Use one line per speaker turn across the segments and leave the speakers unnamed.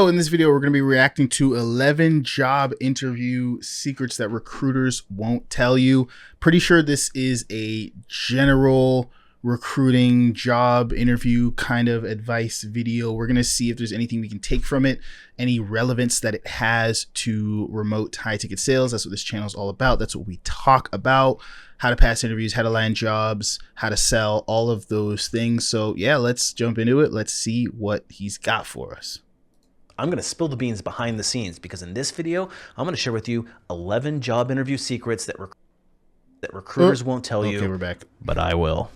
So in this video, we're going to be reacting to 11 job interview secrets that recruiters won't tell you. Pretty sure this is a general recruiting job interview kind of advice video. We're going to see if there's anything we can take from it, any relevance that it has to remote high ticket sales. That's what this channel is all about. That's what we talk about. How to pass interviews, how to land jobs, how to sell, all of those things. So yeah, let's jump into it. Let's see what he's got for us.
I'm going to spill the beans behind the scenes because in this video, I'm going to share with you 11 job interview secrets that recruiters won't tell you,
we're back.
But I will.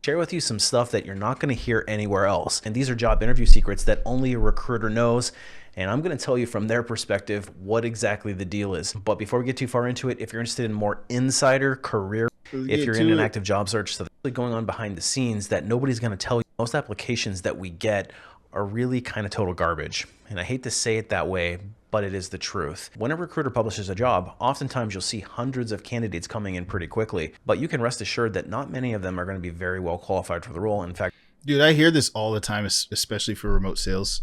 Share with you some stuff that you're not going to hear anywhere else. And these are job interview secrets that only a recruiter knows. And I'm going to tell you from their perspective what exactly the deal is. But before we get too far into it, if you're interested in more insider career, if you're in an active job search, so that's going on behind the scenes that nobody's going to tell you. Most applications that we get are really kind of total garbage. And I hate to say it that way, but it is the truth. When a recruiter publishes a job, oftentimes you'll see hundreds of candidates coming in pretty quickly, but you can rest assured that not many of them are going to be very well qualified for the role. In fact,
dude, I hear this all the time, especially for remote sales.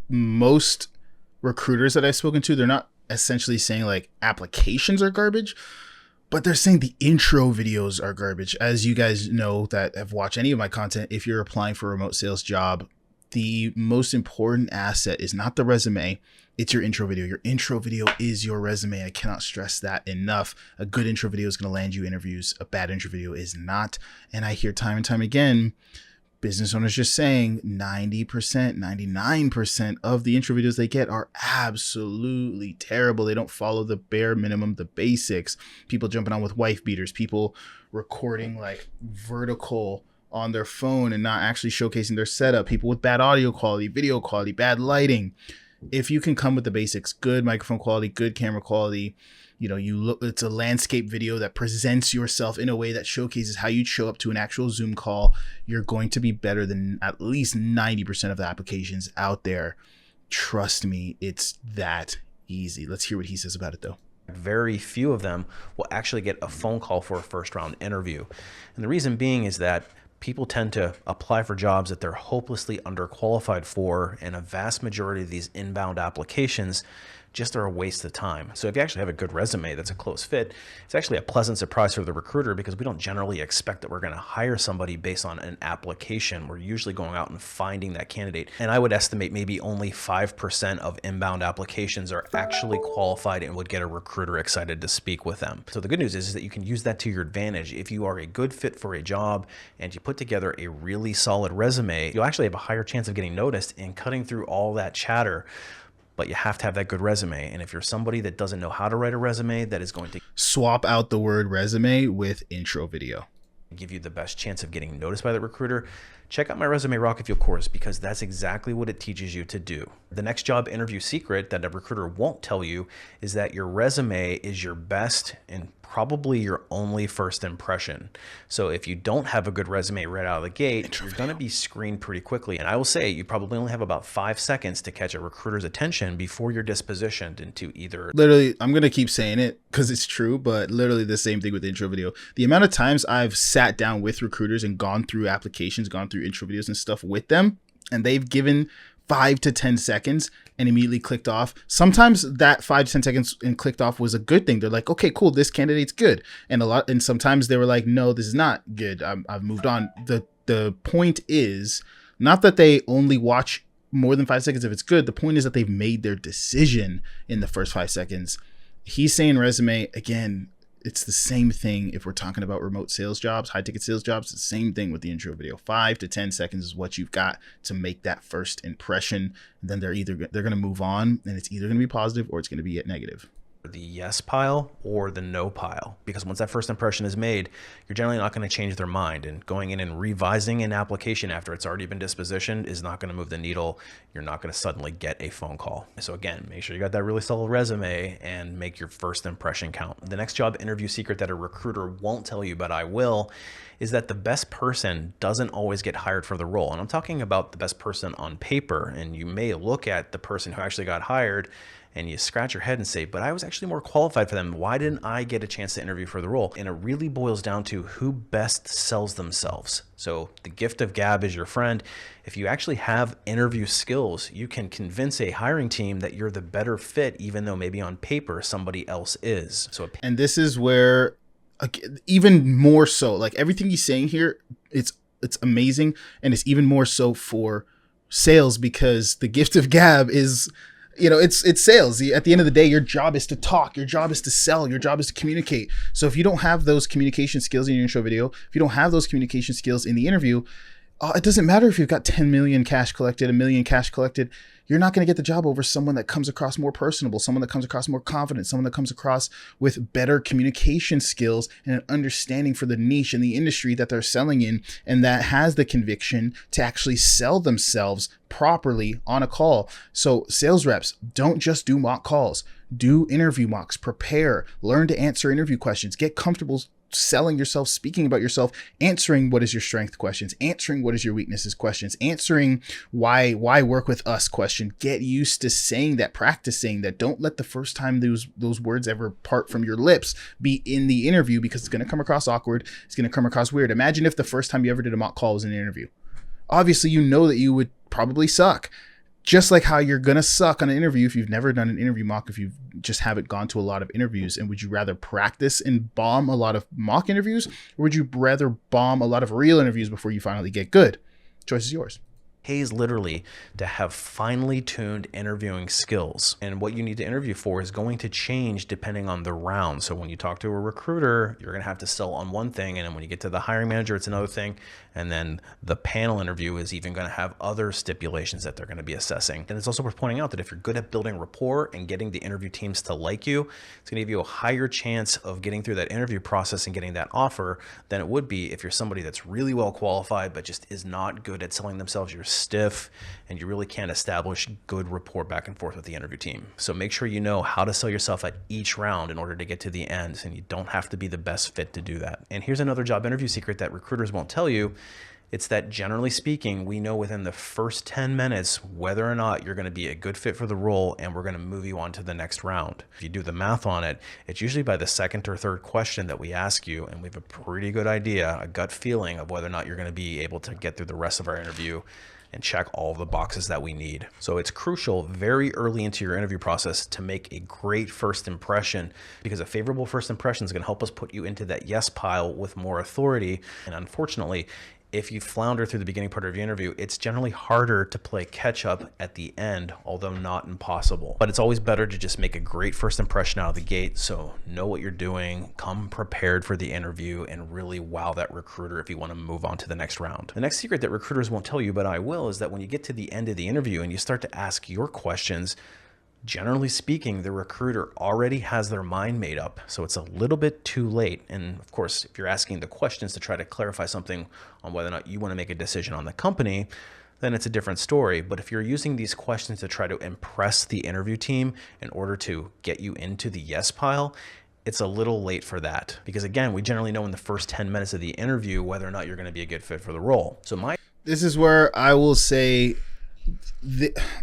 Most recruiters that I've spoken to, they're not essentially saying like applications are garbage, but they're saying the intro videos are garbage. As you guys know that have watched any of my content, if you're applying for a remote sales job, the most important asset is not the resume, it's your intro video. Your intro video is your resume. I cannot stress that enough. A good intro video is going to land you interviews. A bad intro video is not. And I hear time and time again, business owners just saying 90%, 99% of the intro videos they get are absolutely terrible. They don't follow the bare minimum, the basics. People jumping on with wife beaters, people recording like vertical on their phone and not actually showcasing their setup, people with bad audio quality, video quality, bad lighting. If you can come with the basics, good microphone quality, good camera quality, you know, it's a landscape video that presents yourself in a way that showcases how you'd show up to an actual Zoom call, you're going to be better than at least 90% of the applications out there. Trust me, it's that easy. Let's hear what he says about it though.
Very few of them will actually get a phone call for a first round interview. And the reason being is that people tend to apply for jobs that they're hopelessly underqualified for, and a vast majority of these inbound applications just are a waste of time. So if you actually have a good resume that's a close fit, it's actually a pleasant surprise for the recruiter because we don't generally expect that we're going to hire somebody based on an application. We're usually going out and finding that candidate. And I would estimate maybe only 5% of inbound applications are actually qualified and would get a recruiter excited to speak with them. So the good news is that you can use that to your advantage. If you are a good fit for a job and you put together a really solid resume, you'll actually have a higher chance of getting noticed and cutting through all that chatter. But you have to have that good resume. And if you're somebody that doesn't know how to write a resume, that is going to
swap out the word resume with intro video,
give you the best chance of getting noticed by the recruiter. Check out my Resume Rocket Fuel course because that's exactly what it teaches you to do. The next job interview secret that a recruiter won't tell you is that your resume is your best and probably your only first impression. So if you don't have a good resume right out of the gate, you're going to be screened pretty quickly. And I will say you probably only have about 5 seconds to catch a recruiter's attention before you're dispositioned into either.
Literally, I'm going to keep saying it because it's true, but literally the same thing with the intro video. The amount of times I've sat down with recruiters and gone through applications, gone through intro videos and stuff with them, and they've given 5 to 10 seconds and immediately clicked off. Sometimes that 5 to 10 seconds and clicked off was a good thing. They're like, okay, cool, this candidate's good. And sometimes they were like, no, this is not good. I've moved on. The point is not that they only watch more than 5 seconds if it's good. The point is that they've made their decision in the first 5 seconds. He's saying resume again. It's the same thing if we're talking about remote sales jobs, high ticket sales jobs. It's the same thing with the intro video. 5 to 10 seconds is what you've got to make that first impression. And then they're going to move on, and it's either going to be positive or it's going to be negative.
The yes pile or the no pile, because once that first impression is made, you're generally not going to change their mind, and going in and revising an application after it's already been dispositioned is not going to move the needle. You're not going to suddenly get a phone call. So again, make sure you got that really solid resume and make your first impression count. The next job interview secret that a recruiter won't tell you, but I will, is that the best person doesn't always get hired for the role. And I'm talking about the best person on paper, and you may look at the person who actually got hired and you scratch your head and say, but I was actually more qualified for them. Why didn't I get a chance to interview for the role? And it really boils down to who best sells themselves. So the gift of gab is your friend. If you actually have interview skills, you can convince a hiring team that you're the better fit, even though maybe on paper somebody else is.
And this is where, even more so, like everything he's saying here, it's amazing, and it's even more so for sales, because the gift of gab is, it's sales. At the end of the day, your job is to talk, your job is to sell, your job is to communicate. So if you don't have those communication skills in your intro video, if you don't have those communication skills in the interview, it doesn't matter if you've got 10 million cash collected, 1 million cash collected. You're not going to get the job over someone that comes across more personable, someone that comes across more confident, someone that comes across with better communication skills and an understanding for the niche and the industry that they're selling in, and that has the conviction to actually sell themselves properly on a call. So sales reps, don't just do mock calls. Do interview mocks, prepare, learn to answer interview questions, get comfortable selling yourself, speaking about yourself, answering what is your strength questions, answering what is your weaknesses questions, answering why work with us question. Get used to saying that, practicing that. Don't let the first time those words ever part from your lips be in the interview, because it's going to come across awkward. It's going to come across weird. Imagine if the first time you ever did a mock call was in an interview. Obviously, you know that you would probably suck. Just like how you're going to suck on an interview if you've never done an interview mock, if you just haven't gone to a lot of interviews. And would you rather practice and bomb a lot of mock interviews, or would you rather bomb a lot of real interviews before you finally get good? Choice is yours.
Pays literally to have finely tuned interviewing skills. And what you need to interview for is going to change depending on the round. So when you talk to a recruiter, you're going to have to sell on one thing. And then when you get to the hiring manager, it's another thing. And then the panel interview is even going to have other stipulations that they're going to be assessing. And it's also worth pointing out that if you're good at building rapport and getting the interview teams to like you, it's going to give you a higher chance of getting through that interview process and getting that offer than it would be if you're somebody that's really well qualified, but just is not good at selling themselves. You're stiff and you really can't establish good rapport back and forth with the interview team. So make sure you know how to sell yourself at each round in order to get to the end, and you don't have to be the best fit to do that. And here's another job interview secret that recruiters won't tell you. It's that generally speaking, we know within the first 10 minutes whether or not you're going to be a good fit for the role, and we're going to move you on to the next round. If you do the math on it, it's usually by the second or third question that we ask you, and we have a pretty good idea, a gut feeling of whether or not you're going to be able to get through the rest of our interview and check all of the boxes that we need. So it's crucial very early into your interview process to make a great first impression, because a favorable first impression is going to help us put you into that yes pile with more authority. And unfortunately, if you flounder through the beginning part of your interview, it's generally harder to play catch up at the end, although not impossible. But it's always better to just make a great first impression out of the gate. So know what you're doing, come prepared for the interview, and really wow that recruiter if you want to move on to the next round. The next secret that recruiters won't tell you, but I will, is that when you get to the end of the interview and you start to ask your questions, generally speaking, the recruiter already has their mind made up, so it's a little bit too late. And of course, if you're asking the questions to try to clarify something on whether or not you want to make a decision on the company, then it's a different story. But if you're using these questions to try to impress the interview team in order to get you into the yes pile, it's a little late for that. Because again, we generally know in the first 10 minutes of the interview whether or not you're going to be a good fit for the role. So
this is where I will say,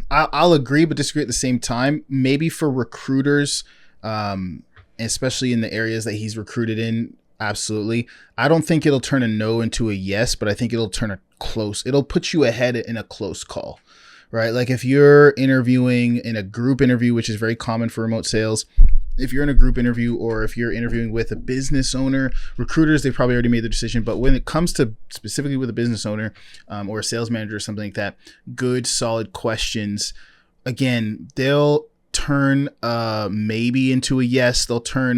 I'll agree but disagree at the same time. Maybe for recruiters, especially in the areas that he's recruited in, absolutely. I don't think it'll turn a no into a yes, but I think it'll turn it'll put you ahead in a close call, right? Like if you're interviewing in a group interview, which is very common for remote sales, if you're in a group interview or if you're interviewing with a business owner, recruiters, they've probably already made the decision. But when it comes to specifically with a business owner or a sales manager or something like that, good, solid questions, again, they'll turn maybe into a yes. They'll turn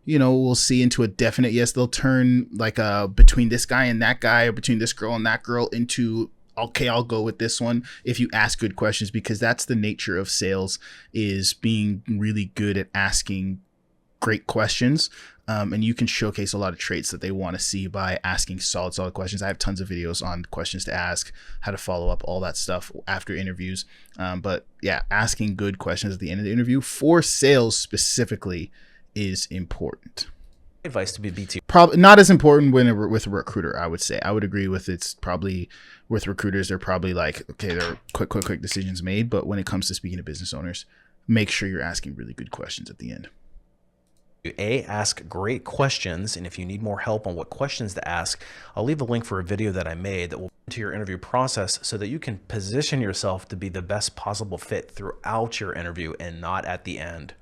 we'll see into a definite yes. They'll turn like between this guy and that guy, or between this girl and that girl, into okay, I'll go with this one if you ask good questions, because that's the nature of sales, is being really good at asking great questions. And you can showcase a lot of traits that they want to see by asking solid questions. I have tons of videos on questions to ask, how to follow up, all that stuff after interviews. But yeah, asking good questions at the end of the interview for sales specifically is important.
Advice to be BT.
Probably not as important with a recruiter, I would say. I would agree with it's probably with recruiters, they're probably like, okay, there are quick decisions made. But when it comes to speaking to business owners, make sure you're asking really good questions at the end.
Ask great questions, and if you need more help on what questions to ask, I'll leave a link for a video that I made that will into your interview process so that you can position yourself to be the best possible fit throughout your interview and not at the end.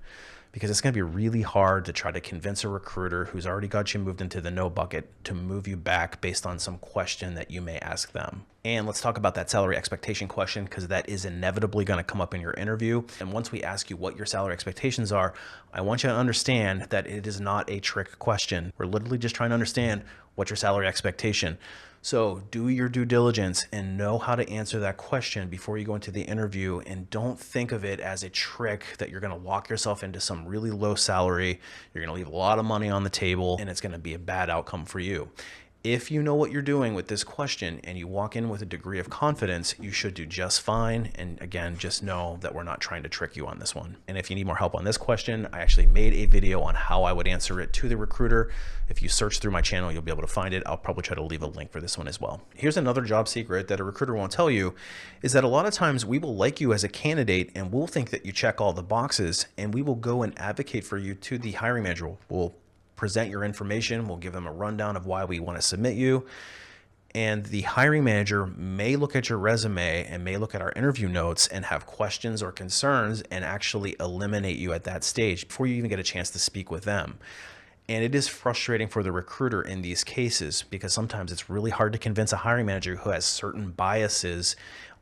Because it's going to be really hard to try to convince a recruiter who's already got you moved into the no bucket to move you back based on some question that you may ask them. And let's talk about that salary expectation question, because that is inevitably going to come up in your interview. And once we ask you what your salary expectations are, I want you to understand that it is not a trick question. We're literally just trying to understand what's your salary expectation. So do your due diligence and know how to answer that question before you go into the interview, and don't think of it as a trick that you're going to lock yourself into some really low salary. You're going to leave a lot of money on the table and it's going to be a bad outcome for you. If you know what you're doing with this question and you walk in with a degree of confidence, you should do just fine. And again, just know that we're not trying to trick you on this one. And if you need more help on this question, I actually made a video on how I would answer it to the recruiter. If you search through my channel, you'll be able to find it. I'll probably try to leave a link for this one as well. Here's another job secret that a recruiter won't tell you, is that a lot of times we will like you as a candidate and we'll think that you check all the boxes, and we will go and advocate for you to the hiring manager. We'll present your information. We'll give them a rundown of why we want to submit you. And the hiring manager may look at your resume and may look at our interview notes and have questions or concerns and actually eliminate you at that stage before you even get a chance to speak with them. And it is frustrating for the recruiter in these cases, because sometimes it's really hard to convince a hiring manager who has certain biases,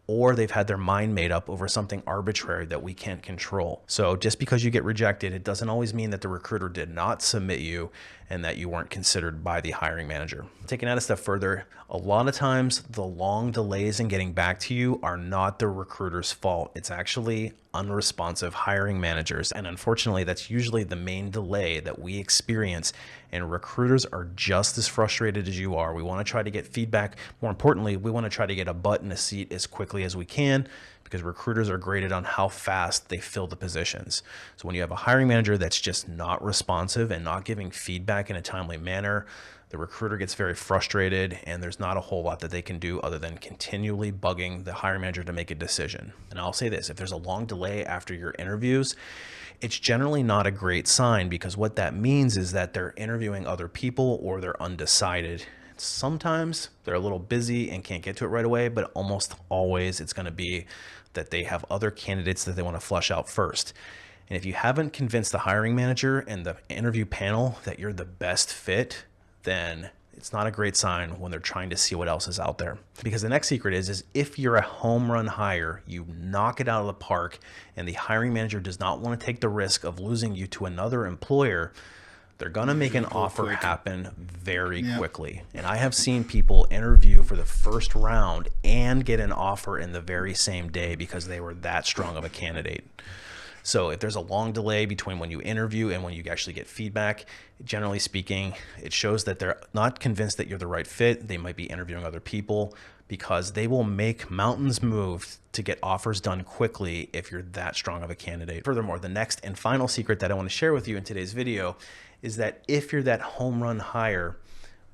or they've had their mind made up over something arbitrary that we can't control. So just because you get rejected, it doesn't always mean that the recruiter did not submit you and that you weren't considered by the hiring manager. Taking that a step further, a lot of times the long delays in getting back to you are not the recruiter's fault. It's actually unresponsive hiring managers. And unfortunately, that's usually the main delay that we experience. And recruiters are just as frustrated as you are. We want to try to get feedback. More importantly, we want to try to get a butt in a seat as quickly as we can, because recruiters are graded on how fast they fill the positions. So when you have a hiring manager that's just not responsive and not giving feedback in a timely manner, the recruiter gets very frustrated, and there's not a whole lot that they can do other than continually bugging the hiring manager to make a decision. And I'll say this, if there's a long delay after your interviews, it's generally not a great sign, because what that means is that they're interviewing other people or they're undecided. Sometimes they're a little busy and can't get to it right away, but almost always it's going to be that they have other candidates that they want to flush out first. And if you haven't convinced the hiring manager and the interview panel that you're the best fit, then it's not a great sign when they're trying to see what else is out there. Because the next secret is if you're a home run hire, you knock it out of the park, and the hiring manager does not want to take the risk of losing you to another employer, they're going to make an offer happen very quickly. And I have seen people interview for the first round and get an offer in the very same day because they were that strong of a candidate. So if there's a long delay between when you interview and when you actually get feedback, generally speaking, it shows that they're not convinced that you're the right fit. They might be interviewing other people, because they will make mountains move to get offers done quickly if you're that strong of a candidate. Furthermore, the next and final secret that I want to share with you in today's video is that if you're that home run hire,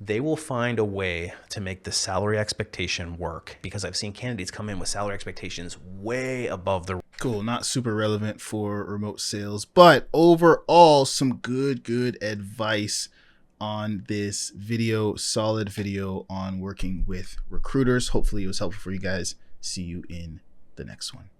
they will find a way to make the salary expectation work, because I've seen candidates come in with salary expectations way above the...
Cool, not super relevant for remote sales, but overall some good advice on this video. Solid video on working with recruiters. Hopefully it was helpful for you guys. See you in the next one.